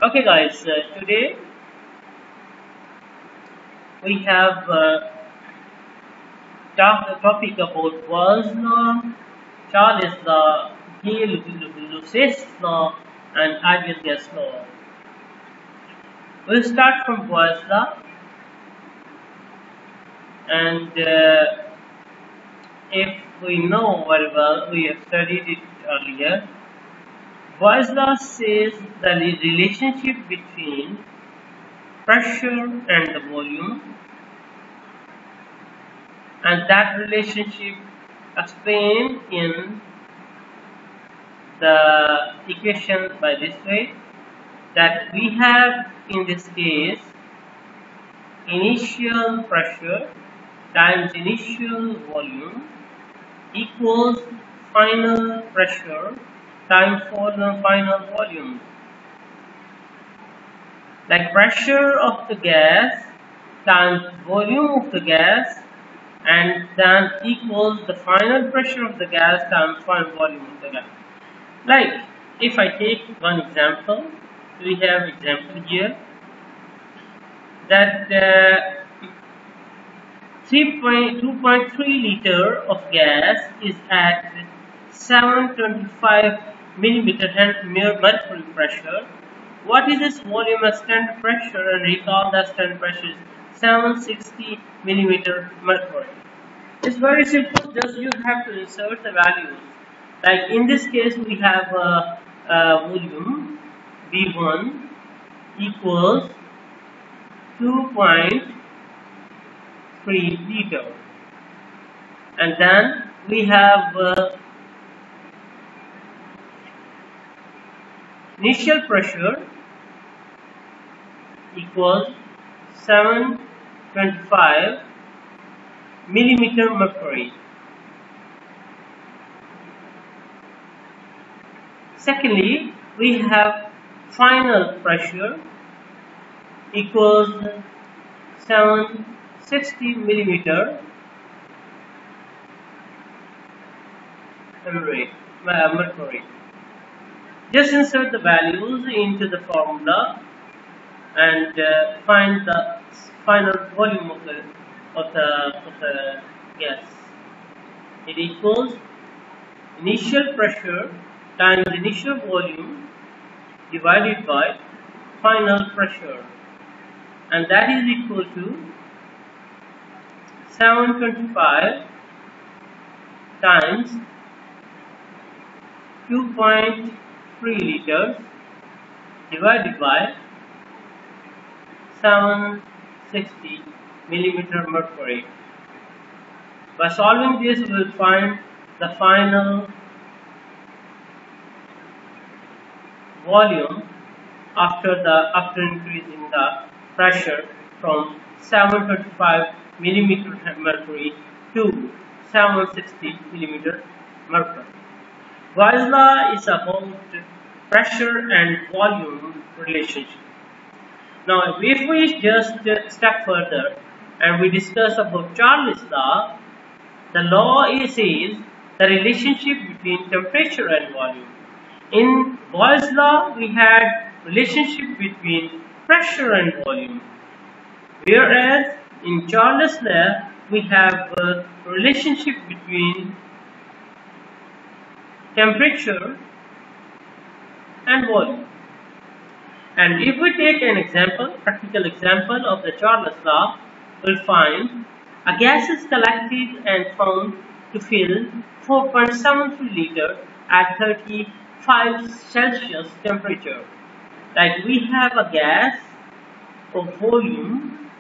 Okay, guys, today we have talked a topic about Boyle's law, Charles law, Lussacs law, and ideal gas law. We'll start from Boyle's law, and if we know very well, we have studied it earlier. Boyle's law says the relationship between pressure and the volume, and that relationship explained in the equation by this way, that we have in this case initial pressure times initial volume equals final pressure times final volume. Like pressure of the gas times volume of the gas, and then equals the final pressure of the gas times final volume of the gas. Like if I take one example, we have example here that 2.3 liter of gas is at 725 millimeter mercury pressure. What is this volume as standard pressure? And recall that standard pressure is 760 millimeter mercury. It's very simple, just you have to insert the values. Like in this case, we have a volume V1 equals 2.3 liter, and then we have initial pressure equals 725 millimeter mercury. Secondly, we have final pressure equals 760 millimeter mercury. Just insert the values into the formula and find the final volume of the gas. It equals initial pressure times initial volume divided by final pressure, and that is equal to 725 times 2.3 liters divided by 760 millimeter mercury. By solving this, we will find the final volume after increasing the pressure from 725 millimeter mercury to 760 millimeter mercury. Boyle's law is about pressure and volume relationship. Now, if we just step further and we discuss about Charles' law, the law says the relationship between temperature and volume. In Boyle's law, we had relationship between pressure and volume, whereas in Charles' law, we have a relationship between temperature and volume. And if we take an example, practical example of the Charles' law, we'll find a gas is collected and found to fill 4.73 liter at 35 Celsius temperature. Like we have a gas of volume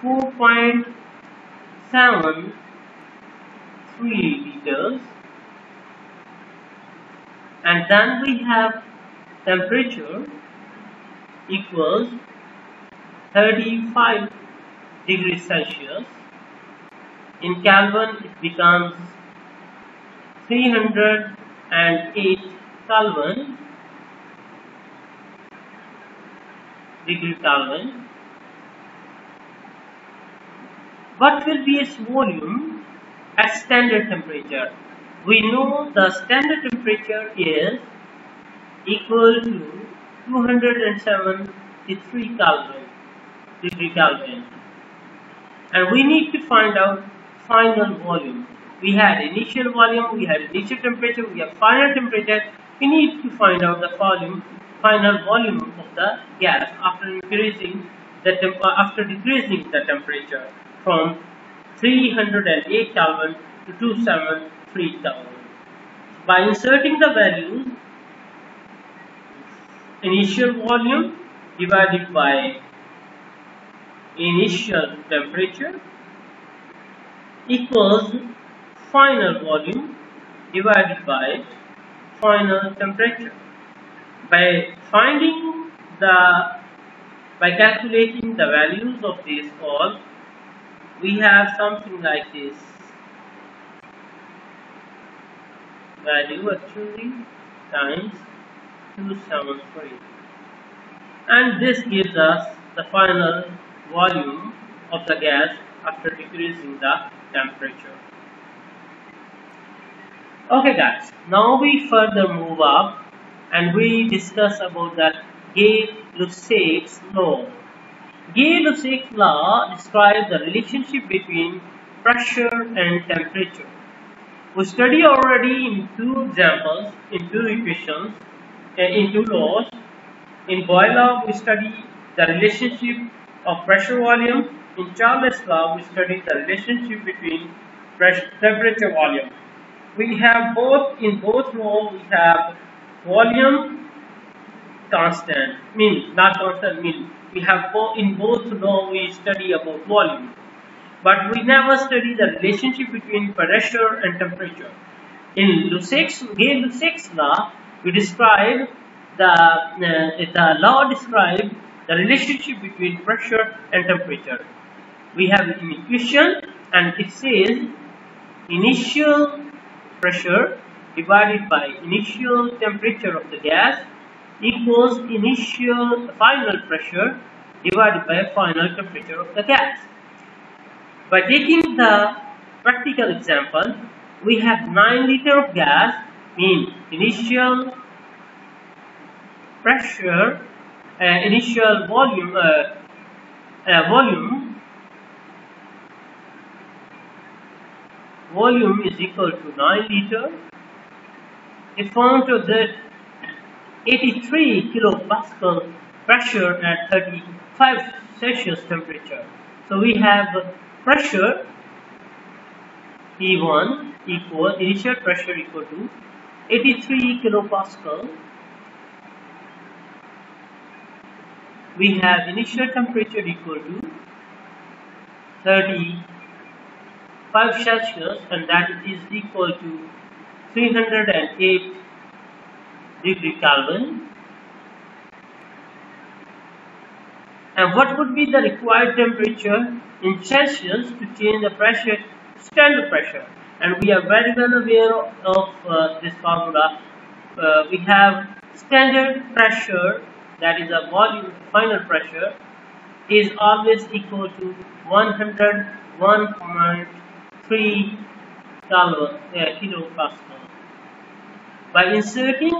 4.73 liters, and then we have temperature equals 35 degrees Celsius. In Kelvin it becomes 308 Kelvin, degree Kelvin. What will be its volume at standard temperature? We know the standard temperature is equal to 273 degree Kelvin, and we need to find out final volume. We had initial volume, we had initial temperature, we have final temperature. We need to find out the final volume of the gas after increasing after decreasing the temperature from 308 Kelvin to 273 Kelvin. By inserting the values, initial volume divided by initial temperature equals final volume divided by final temperature. By calculating the values of these all, we have something like this value actually times 273, and this gives us the final volume of the gas after decreasing the temperature. Okay guys, now we further move up and we discuss about the Gay-Lussac's law. Gay-Lussac's law describes the relationship between pressure and temperature. We study already in two examples, in two equations, in two laws. In Boyles law, we study the relationship of pressure volume. In Charles' law, we study the relationship between temperature volume. We have in both laws, we have volume constant, not constant, we have in both laws we study about volume. But we never study the relationship between pressure and temperature. In Gay-Lussac's law, we describe the law describes the relationship between pressure and temperature. We have an equation, and it says initial pressure divided by initial temperature of the gas equals final pressure divided by final temperature of the gas. By taking the practical example, we have 9 liters of gas, initial pressure, initial volume is equal to 9 liters. If found to that 83 kilopascal pressure at 35 Celsius temperature. So we have pressure P1 equal initial pressure equal to 83 kilopascal. We have initial temperature equal to 35 Celsius, and that is equal to 308 degree Kelvin. And what would be the required temperature in Celsius to change the pressure to standard pressure? And we are very well aware of this formula. We have standard pressure, that is a volume final pressure, is always equal to 101.3 kilopascal. By inserting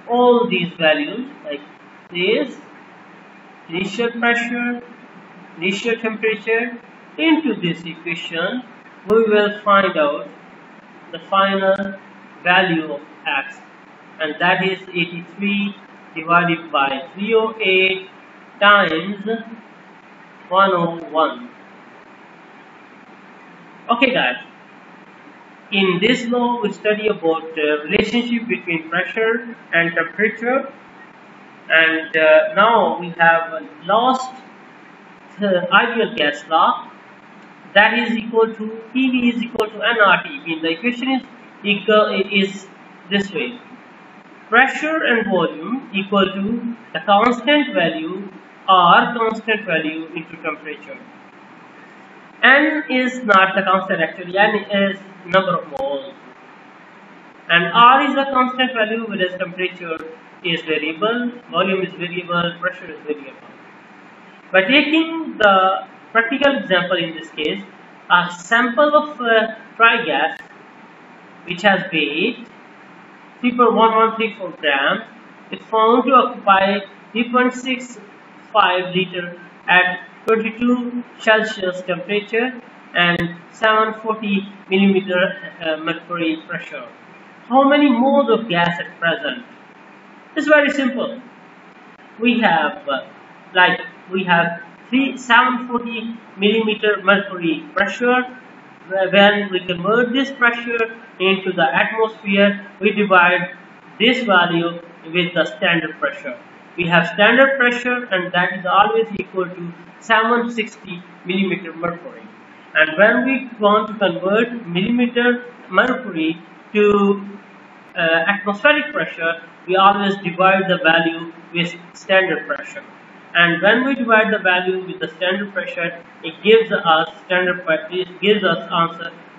all these values, like this, initial pressure, initial temperature, into this equation, we will find out the final value of X, and that is 83 divided by 308 times 101. Okay guys, in this law we study about the relationship between pressure and temperature, and now we have lost the ideal gas law, that is equal to PV is equal to nRT. The equation is this way: pressure and volume equal to the constant value or constant value into temperature. N is not the constant actually, N is number of moles, and R is a constant value, whereas temperature is variable, volume is variable, pressure is variable. By taking the practical example in this case, a sample of dry gas which has weight 3.1134 grams is found to occupy 3.65 liter at 22 Celsius temperature and 740 millimeter mercury pressure. How many moles of gas at present? It's very simple. We have we have 740 millimeter mercury pressure. When we convert this pressure into the atmosphere, we divide this value with the standard pressure. We have standard pressure, and that is always equal to 760 millimeter mercury. And when we want to convert millimeter mercury to atmospheric pressure, we always divide the value with standard pressure. And when we divide the value with the standard pressure, it gives us answer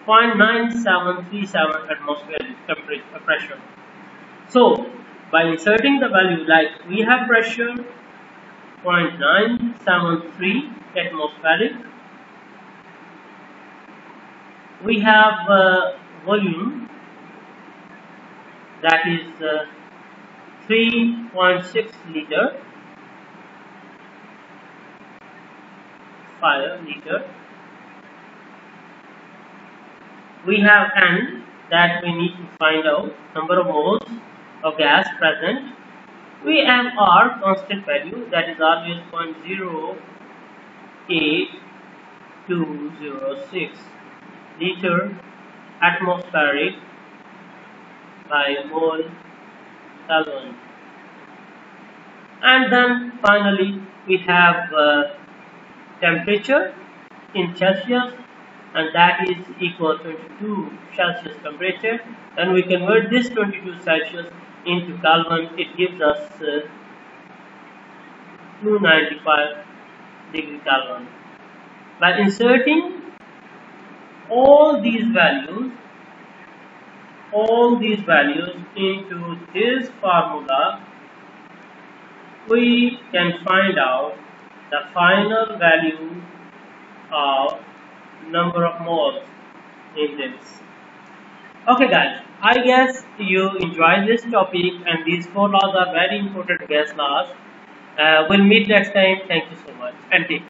0.9737 atmospheric temperature pressure. So by inserting the value, like we have pressure 0.973 atmospheric, we have volume, that is 3.6 liter, 5 liter. We have N, that we need to find out number of moles of gas present. We have R, constant value, that is always 0.08206 liter atmospheric by mole Kelvin. And then finally we have temperature in Celsius, and that is equal to 22 Celsius temperature. And we convert this 22 Celsius into Kelvin, it gives us 295 degree Kelvin. By inserting all these values into this formula, we can find out the final value of number of moles in this. Okay guys, I guess you enjoyed this topic, and these 4 laws are very important gas laws. We'll meet next time. Thank you so much, and take care.